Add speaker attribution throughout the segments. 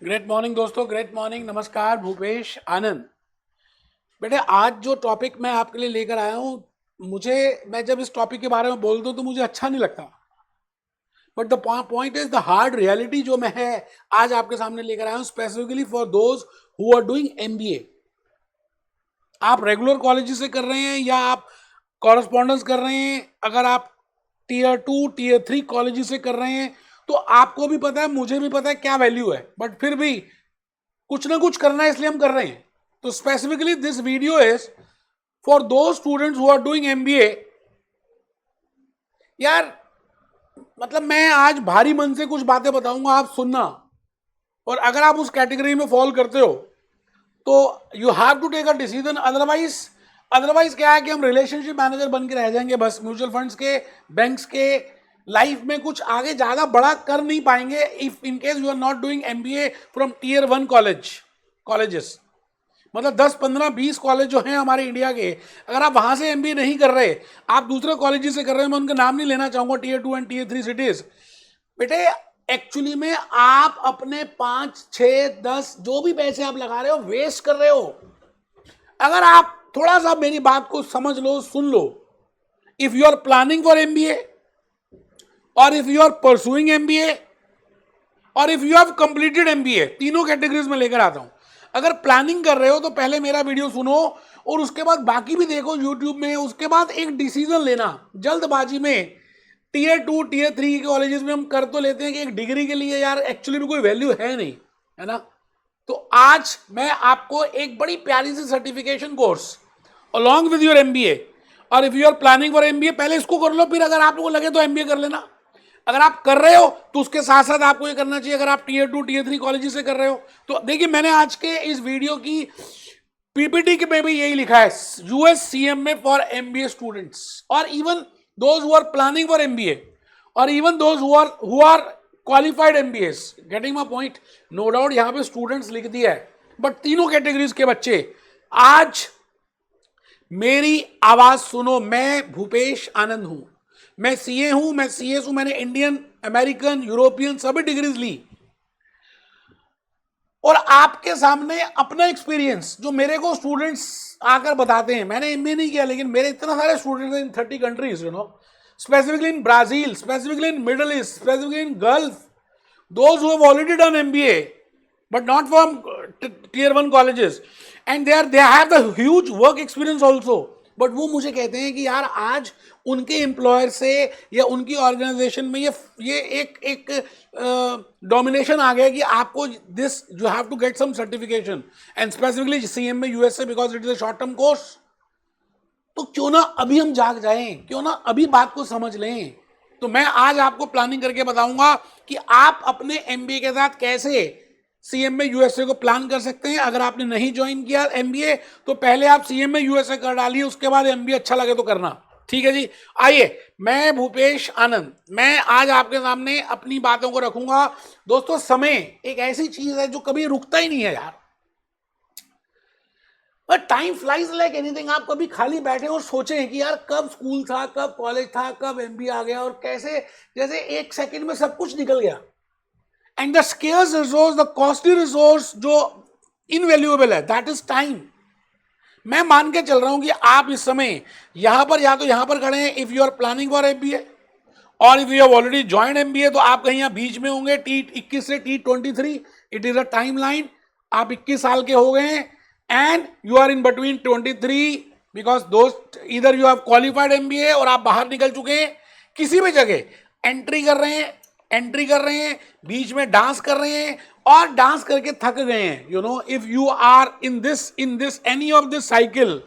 Speaker 1: Great morning दोस्तों, great morning. नमस्कार, भूपेश आनंद। बेटे, आज जो टॉपिक मैं आपके लिए लेकर आया हूँ, मैं जब इस टॉपिक के बारे में बोलता हूँ तो मुझे अच्छा नहीं लगता, but the point is the hard reality जो मैं है आज आपके सामने लेकर आया हूँ, specifically for those who are doing MBA. आप रेगुलर कॉलेज से कर रहे हैं या आप कॉरेस्पॉन्डेंस कर रहे हैं, अगर आप टीयर 2 टीयर 3 कॉलेज से कर रहे हैं तो आपको भी पता है, मुझे भी पता है क्या वैल्यू है, बट फिर भी कुछ ना कुछ करना है, इसलिए हम कर रहे हैं। तो specifically this video is for those students who are doing MBA. यार, मतलब मैं आज भारी मन से कुछ बातें बताऊंगा, आप सुनना, और अगर आप उस कैटेगरी में फॉल करते हो तो you have to take a decision. Otherwise क्या है कि हम रिलेशनशिप मैनेजर बन के रह जाएंगे, बस म्यूचुअल फंड्स के, बैंक्स के। लाइफ में कुछ आगे ज्यादा बड़ा कर नहीं पाएंगे if in case you are not doing MBA from tier 1 colleges. मतलब 10 15 20 कॉलेज जो हैं हमारे इंडिया के, अगर आप वहां से एमबीए नहीं कर रहे, आप दूसरे कॉलेज से कर रहे हैं, मैं उनका नाम नहीं लेना चाहूंगा, टीयर 2 एंड टीयर 3 सिटीज। बेटे, एक्चुअली में आप अपने 5 6 10 जो भी पैसे आप लगा रहे हो वेस्ट कर रहे हो। अगर आप थोड़ा सा मेरी बात को समझ लो, सुन लो, if you are planning for MBA, और if you are pursuing MBA, और if you have completed MBA, तीनों कैटेगरीज में लेकर आता हूं। अगर प्लानिंग कर रहे हो तो पहले मेरा वीडियो सुनो और उसके बाद बाकी भी देखो यूट्यूब में, उसके बाद एक डिसीजन लेना। जल्दबाजी में टीयर 2 टीयर 3 के कॉलेजेस में हम कर तो लेते हैं कि एक डिग्री के लिए यार एक्चुअली में कोई वैल्यू है नहीं, है ना। तो आज मैं आपको एक बड़ी प्यारी सी certification course along with your MBA, और if you are planning for MBA पहले इसको कर लो, फिर अगर आपको लगे तो एमबीए कर लेना। अगर आप कर रहे हो तो उसके साथ साथ आपको ये करना चाहिए, अगर आप टीयर 2 टीयर 3 कॉलेज से कर रहे हो तो देखिए, मैंने आज के इस वीडियो की पीपीटी के में भी यही लिखा है, US CMA for MBA students, और even those who are planning for MBA, और even those who are qualified MBAs. Getting my point? No doubt यहां पे स्टूडेंट्स लिख दिया है, बट तीनों कैटेगरीज के बच्चे आज मेरी आवाज सुनो। मैं भूपेश आनंद हूं, मैं सीए हूं, मैं सीएस हूं, मैंने इंडियन, अमेरिकन, यूरोपियन सभी डिग्रीज ली, और आपके सामने अपना एक्सपीरियंस जो मेरे को स्टूडेंट्स आकर बताते हैं। मैंने एमबीए नहीं किया, लेकिन मेरे इतना सारे students in 30 countries, you know, specifically in Brazil, specifically in middle east, specifically in gulf, those who have already done MBA but not from tier 1 colleges, and they have the huge work experience also, but वो मुझे कहते हैं कि यार आज उनके employer से या उनकी ऑर्गेनाइजेशन में ये एक डोमिनेशन आ गया कि आपको this you have to get some certification, and specifically CMA USA because it is a short term course. तो क्यों ना अभी हम जाग जाएं, क्यों ना अभी बात को समझ लें। तो मैं आज आपको प्लानिंग करके बताऊंगा कि आप अपने एमबीए के साथ कैसे सीएमए यूएसए को प्लान कर सकते हैं। अगर आपने नहीं ज्वाइन किया एमबीए तो पहले आप सीएमए यूएसए कर डालिए, उसके बाद एमबीए अच्छा लगे तो करना। ठीक है जी। आइए, मैं भूपेश आनंद, मैं आज आपके सामने अपनी बातों को रखूंगा। दोस्तों, समय एक ऐसी चीज है जो कभी रुकता ही नहीं है यार, पर टाइम फ्लाइज लाइक एनीथिंग। आप कभी खाली बैठे और सोचें कि यार कब स्कूल था, कब कॉलेज था, कब एमबीए आ गया, और कैसे जैसे एक सेकंड में सब कुछ निकल गया। And the scarce resource, the costly resource जो इनवैल्यूएबल है, दैट इज टाइम। मैं मान के चल रहा हूं कि आप इस समय यहां पर या तो यहां पर खड़े हैं if you are planning for MBA, और if you have already joined MBA तो आप कहीं यहां बीच में होंगे, T21 से T23। It is a timeline. आप 21 साल के हो गए हैं and you are in between 23, because दोस्त इधर यू हैव क्वालिफाइड एमबीए और आप बाहर निकल चुके हैं, किसी भी जगह एंट्री कर रहे हैं, बीच में डांस कर रहे हैं और डांस करके थक गए हैं। You know, if you are in this any of this cycle,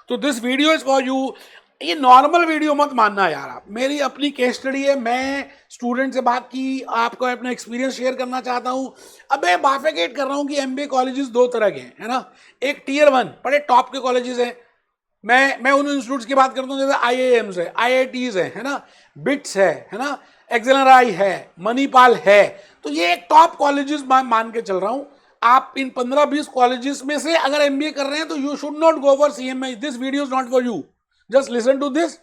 Speaker 1: तो this video is for you. ये नॉर्मल वीडियो मत मानना यार, आप मेरी अपनी केस स्टडी है, मैं स्टूडेंट से बात की, आपको अपना एक्सपीरियंस शेयर करना चाहता हूं। अब मैं बाइफरकेट कर रहा हूं कि एमबीए कॉलेजेस दो तरह के हैं, है ना। एक टीयर 1 बड़े टॉप के कॉलेजेस हैं, मैं उन इंस्टीट्यूट्स की बात करता हूँ जैसे आईआईएम्स है, आईआईटीज है ना, बिट्स है ना, एक्सेलराई है, मणिपाल है। तो ये एक टॉप कॉलेजेस मान के चल रहा हूं। आप इन 15-20 कॉलेजेस में से अगर एमबीए कर रहे हैं तो you should not go for CMA. This video is not for you, just listen to this,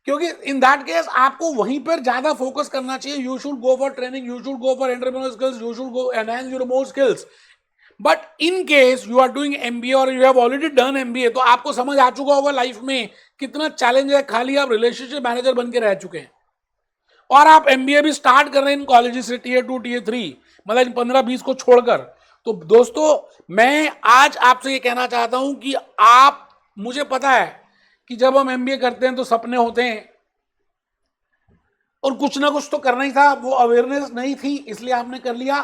Speaker 1: क्योंकि इन दैट केस आपको वहीं पर ज्यादा फोकस करना चाहिए. You should go for training, you should go for entrepreneur skills, you should go enhance your more skills. But in case you are doing MBA और you have already done MBA, तो आपको समझ आ चुका होगा life में कितना challenge है. खाली आप रिलेशनशिप मैनेजर बन के रह चुके हैं और आप एमबीए भी स्टार्ट कर रहे हैं इन कॉलेजेस से, टीयर 2 टीयर 3, मतलब इन 15-20 को छोड़कर. तो दोस्तों मैं आज आपसे ये कहना चाहता हूं कि आप, मुझे पता है कि जब हम एमबीए करते हैं तो सपने होते हैं और कुछ ना कुछ तो करना ही था. वो अवेयरनेस नहीं थी इसलिए आपने कर लिया.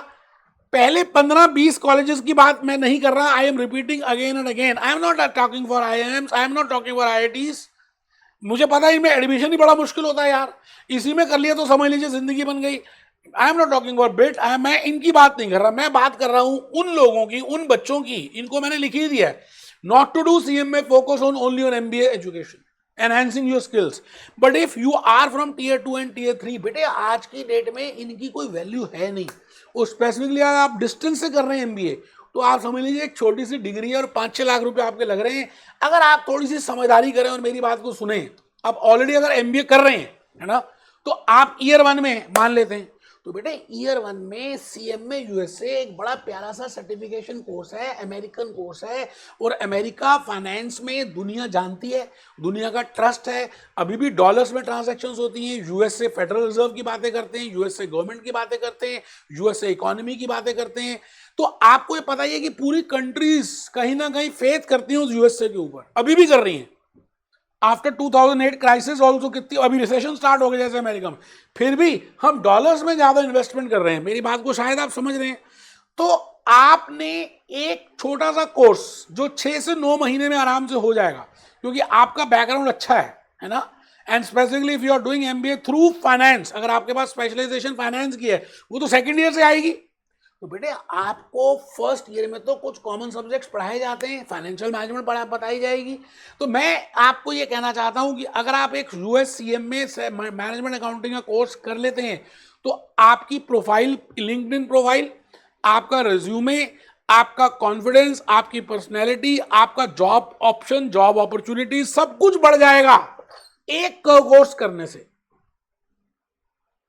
Speaker 1: पहले 15-20 कॉलेजेस की बात मैं नहीं कर रहा. I am repeating again and again. I am not talking for IIMs, I am not talking for IITs. मुझे पता है इनमें एडमिशन ही बड़ा मुश्किल होता है यार. इसी में कर लिया तो समझ लीजिए जिंदगी बन गई. I am not talking for bit. मैं इनकी बात नहीं कर रहा. मैं बात कर रहा हूं उन लोगों की, उन बच्चों की, इनको मैंने लिख ही दिया है. Not to do CMA, focus on only on MBA education, enhancing your skills. But if you are from tier 2 and tier 3, बेटे आज की डेट में इनकी कोई वैल्यू है नहीं. और स्पेसिफिकली अगर आप डिस्टेंस से कर रहे हैं MBA, तो आप समझ लीजिए एक छोटी सी डिग्री है और 5-6 लाख रुपए आपके लग रहे हैं. अगर आप थोड़ी सी समझदारी करें और मेरी बात को सुने, आप ऑलरेडी अगर MBA कर रहे हैं, है ना, तो आप ईयर 1 में मान लेते हैं, तो बेटे ईयर 1 में CMA USA एक बड़ा प्यारा सा सर्टिफिकेशन कोर्स है, अमेरिकन कोर्स है. और अमेरिका फाइनेंस में दुनिया जानती है, दुनिया का ट्रस्ट है. अभी भी डॉलर्स में ट्रांजैक्शंस होती हैं. USA फेडरल रिजर्व की बातें करते हैं, USA गवर्नमेंट की बातें करते हैं, USA इकोनॉमी की बातें करते हैं. तो आपको ये पता ही है कि पूरी कंट्रीज कहीं ना कहीं फेथ करती हैं उस USA के ऊपर, अभी भी कर रही हैं. आफ्टर 2008 क्राइसिस ऑल्सो, कितनी अभी रिसेशन स्टार्ट हो गया जैसे अमेरिका में, फिर भी हम डॉलर्स में ज्यादा इन्वेस्टमेंट कर रहे हैं. मेरी बात को शायद आप समझ रहे हैं. तो आपने एक छोटा सा कोर्स जो 6 से 9 महीने में आराम से हो जाएगा, क्योंकि आपका बैकग्राउंड अच्छा है ना. And specifically if you are doing MBA through finance, अगर आपके पास स्पेशलाइजेशन फाइनेंस की है, वो तो सेकेंड ईयर से आएगी. तो बेटे आपको फर्स्ट ईयर में तो कुछ कॉमन सब्जेक्ट्स पढ़ाए जाते हैं, फाइनेंशियल मैनेजमेंट बताई जाएगी. तो मैं आपको ये कहना चाहता हूं कि अगर आप एक US CMA से मैनेजमेंट अकाउंटिंग का कोर्स कर लेते हैं, तो आपकी प्रोफाइल, लिंक्डइन प्रोफाइल, आपका रिज्यूमे, आपका कॉन्फिडेंस, आपकी पर्सनैलिटी, आपका जॉब ऑप्शन, जॉब अपॉर्चुनिटी, सब कुछ बढ़ जाएगा एक कोर्स करने से.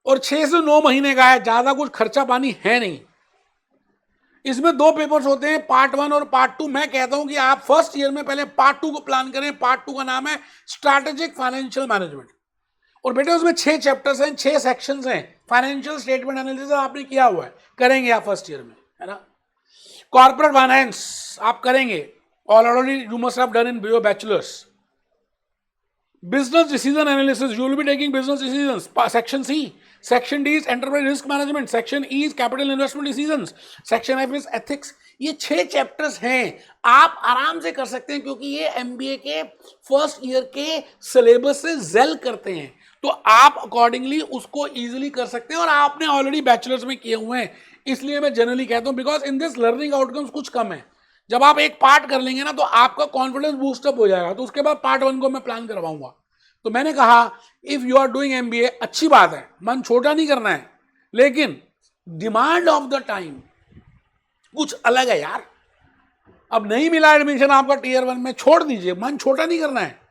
Speaker 1: और 6 से 9 महीने का है, ज्यादा कुछ खर्चा पानी है नहीं. इसमें 2 पेपर्स होते हैं, पार्ट 1 और पार्ट 2. मैं कहता हूं कि आप फर्स्ट ईयर में पहले पार्ट 2 को प्लान करें. पार्ट 2 का नाम है स्ट्रैटेजिक फाइनेंशियल मैनेजमेंट. और बेटे उसमें 6 चैप्टर्स हैं, 6 सेक्शंस हैं. फाइनेंशियल स्टेटमेंट एनालिसिस आपने किया हुआ है, करेंगे आप फर्स्ट ईयर में, है ना. कॉर्पोरेट फाइनेंस आप करेंगे, already you must have done in your bachelors. Business decision analysis, you will be taking business decisions. Section C. Section D is enterprise risk management. Section E is capital investment decisions. Section F is ethics. ये 6 chapters हैं, आप आराम से कर सकते हैं, क्योंकि ये MBA के फर्स्ट ईयर के सिलेबस से जेल करते हैं. तो आप अकॉर्डिंगली उसको इजीली कर सकते हैं. और आपने ऑलरेडी बैचलर्स में किए हुए हैं, इसलिए मैं जनरली कहता हूं because in this learning outcomes कुछ कम है. जब आप एक पार्ट कर लेंगे ना, तो आपका कॉन्फिडेंस बूस्टअप हो जाएगा. तो उसके बाद पार्ट 1 को मैं प्लान करवाऊंगा. तो मैंने कहा if you are doing MBA, अच्छी बात है, मन छोटा नहीं करना है, लेकिन डिमांड ऑफ द टाइम कुछ अलग है यार. अब नहीं मिला एडमिशन आपका टीयर 1 में, छोड़ दीजिए, मन छोटा नहीं करना है.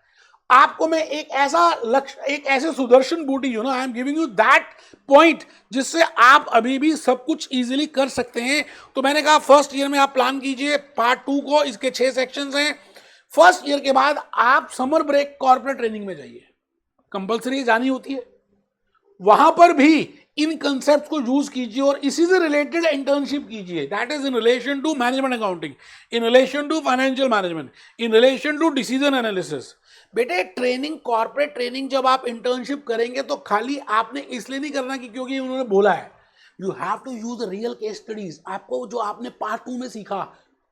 Speaker 1: आपको मैं एक ऐसा लक्ष्य, एक ऐसे सुदर्शन बूटी, I am giving you that point जिससे आप अभी भी सब कुछ इजीली कर सकते हैं. तो मैंने कहा फर्स्ट ईयर में आप प्लान कीजिए पार्ट 2 को, इसके 6 सेक्शंस हैं. फर्स्ट ईयर के बाद आप समर ब्रेक कॉर्पोरेट ट्रेनिंग में जाइए, कंपल्सरी जानी होती है. वहां पर भी इन कंसेप्ट को यूज कीजिए और इसी से रिलेटेड इंटर्नशिप कीजिए. That is in relation to management accounting, in relation to financial management, in relation to decision analysis. बेटे ट्रेनिंग, कॉर्पोरेट ट्रेनिंग जब आप इंटर्नशिप करेंगे तो खाली आपने इसलिए नहीं करना कि क्योंकि उन्होंने बोला है. You have to use real case studies. आपको जो आपने पार्ट 2 में सीखा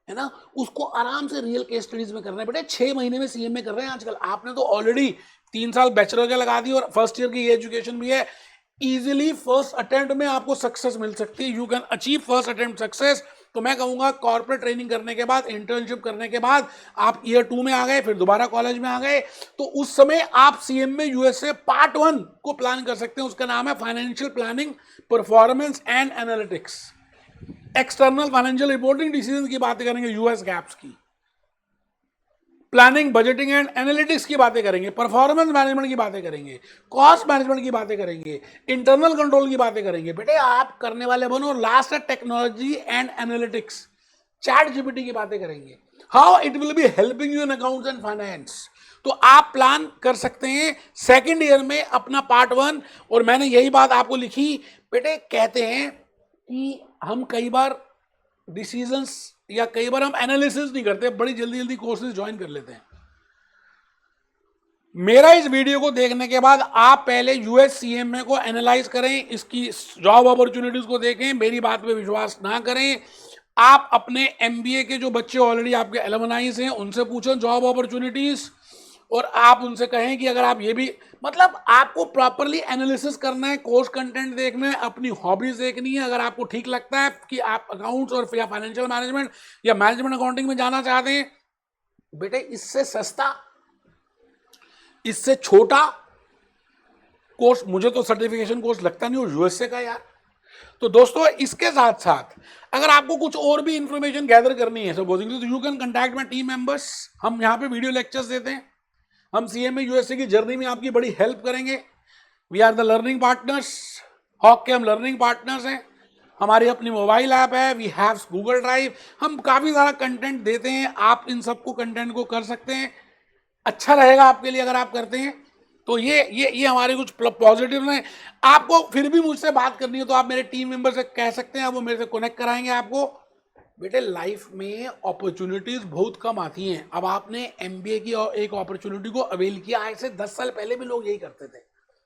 Speaker 1: है ना, उसको आराम से रियल केस स्टडीज में करना है. बेटे 6 महीने में CMA कर रहे हैं आजकल. आपने तो ऑलरेडी 3 साल बैचलर का लगा दी और फर्स्ट ईयर की ये एजुकेशन भी है. इजीली फर्स्ट अटेम्प्ट में आपको सक्सेस मिल सकती है. You can achieve first attempt success. तो मैं कहूंगा कॉर्पोरेट ट्रेनिंग करने के बाद, इंटर्नशिप करने के बाद आप ईयर 2 में आ गए, फिर दोबारा कॉलेज में आ गए, तो उस समय आप CMA USA पार्ट 1 को प्लान कर सकते हैं. उसका नाम है financial planning, performance and analytics. External financial reporting, decision की बात करेंगे, US गैप्स की. प्लानिंग, बजटिंग एंड एनालिटिक्स की बातें करेंगे, परफॉर्मेंस मैनेजमेंट की बातें करेंगे, कॉस्ट मैनेजमेंट की बातें करेंगे, इंटरनल कंट्रोल की बातें करेंगे। बेटे आप करने वाले बनो। लास्ट है technology and analytics, chat GPT की बातें करेंगे, how it will be helping you in accounts and finance. तो आप प्लान कर सकते हैं सेकेंड ईयर में अपना पार्ट 1। और मैंने यही बात आपको लिखी। बेटे कहते हैं कि हम कई बार डिसीजंस या कई बार हम एनालिसिस नहीं करते, बड़ी जल्दी जल्दी कोर्सेज ज्वाइन कर लेते हैं। मेरा इस वीडियो को देखने के बाद आप पहले यूएस सीएमए को एनालाइज करें, इसकी जॉब अपॉर्चुनिटीज को देखें, मेरी बात पे विश्वास ना करें। आप अपने एमबीए के जो बच्चे ऑलरेडी आपके एलुमनाइज हैं उनसे पूछें जॉब अपॉर्चुनिटीज, और आप उनसे कहें कि अगर आप ये भी, मतलब आपको प्रॉपरली एनालिसिस करना है, कोर्स कंटेंट देखना है, अपनी हॉबीज देखनी है। अगर आपको ठीक लगता है कि आप अकाउंट्स और या फाइनेंशियल मैनेजमेंट या मैनेजमेंट अकाउंटिंग में जाना चाहते हैं, बेटे इससे सस्ता, इससे छोटा कोर्स मुझे तो सर्टिफिकेशन कोर्स लगता नहीं, और यूएसए का यार। तो दोस्तों इसके साथ साथ अगर आपको कुछ और भी इंफॉर्मेशन गैदर करनी है सपोजिंग, तो you can contact my team members. हम यहाँ पे वीडियो लेक्चर्स देते हैं, हम सीएमए यूएसए की जर्नी में आपकी बड़ी हेल्प करेंगे। We are the learning partners, हॉक के हम लर्निंग पार्टनर्स हैं। हमारी अपनी मोबाइल ऐप है, वी हैव गूगल ड्राइव, हम काफ़ी सारा कंटेंट देते हैं। आप इन सबको कंटेंट को कर सकते हैं, अच्छा रहेगा आपके लिए अगर आप करते हैं। तो ये हमारे कुछ पॉजिटिव हैं। आपको फिर भी मुझसे बात करनी है तो आप मेरे टीम मेंबर से कह सकते हैं, वो मेरे से कनेक्ट कराएंगे आपको। बेटे लाइफ में अपॉर्चुनिटीज बहुत कम आती हैं। अब आपने एमबीए की एक अपॉर्चुनिटी को अवेल किया, आज से 10 साल पहले भी लोग यही करते थे।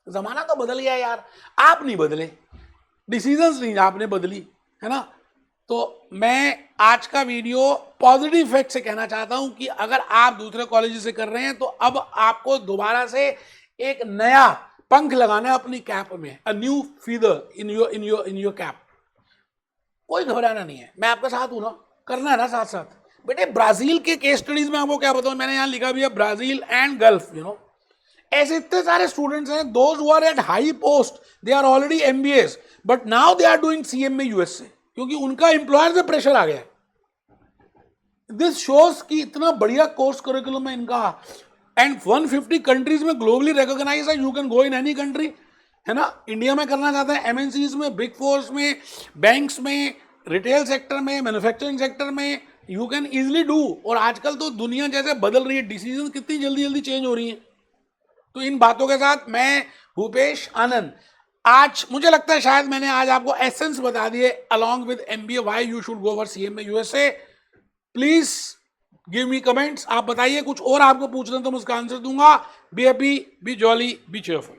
Speaker 1: जमाना तो बदल गया यार, आप नहीं बदले, डिसीजंस नहीं आपने बदली, है ना। तो मैं आज का वीडियो पॉजिटिव इफेक्ट से कहना चाहता हूं कि अगर आप दूसरे कॉलेज से कर रहे हैं तो अब आपको दोबारा से एक नया पंख लगाना है अपनी कैप में, a new feather in your cap. कोई घबराना नहीं है, मैं आपके साथ हूं ना, करना है ना साथ साथ। बेटे ब्राजील के केस स्टडीज में आपको क्या बताऊं, मैंने यहां लिखा भी है ब्राजील एंड गल्फ, ऐसे इतने सारे स्टूडेंट्स हैं, those who are at high post, they are already MBAs, but now they are doing CMA USA, क्योंकि उनका एम्प्लॉयर से प्रेशर आ गया। दिस शोज कि इतना बढ़िया कोर्स करिकुलम है इनका, एंड 150 कंट्रीज में ग्लोबली रिकॉग्नाइज है। You can go in any country, है ना। इंडिया में करना चाहते हैं, एमएनसीज में, बिग फोर्स में, बैंक्स में, रिटेल सेक्टर में, मैन्युफैक्चरिंग सेक्टर में, यू कैन इजिली डू। और आजकल तो दुनिया जैसे बदल रही है, डिसीजन कितनी जल्दी जल्दी चेंज हो रही है। तो इन बातों के साथ मैं भूपेश आनंद, आज मुझे लगता है शायद मैंने आज आपको एसेंस बता दिए along with MBA why you should go for CMA USA. Please give me comments, आप बताइए कुछ और आपको पूछना तो मैं उसका आंसर दूंगा। Be happy, B jolly, B cheerful.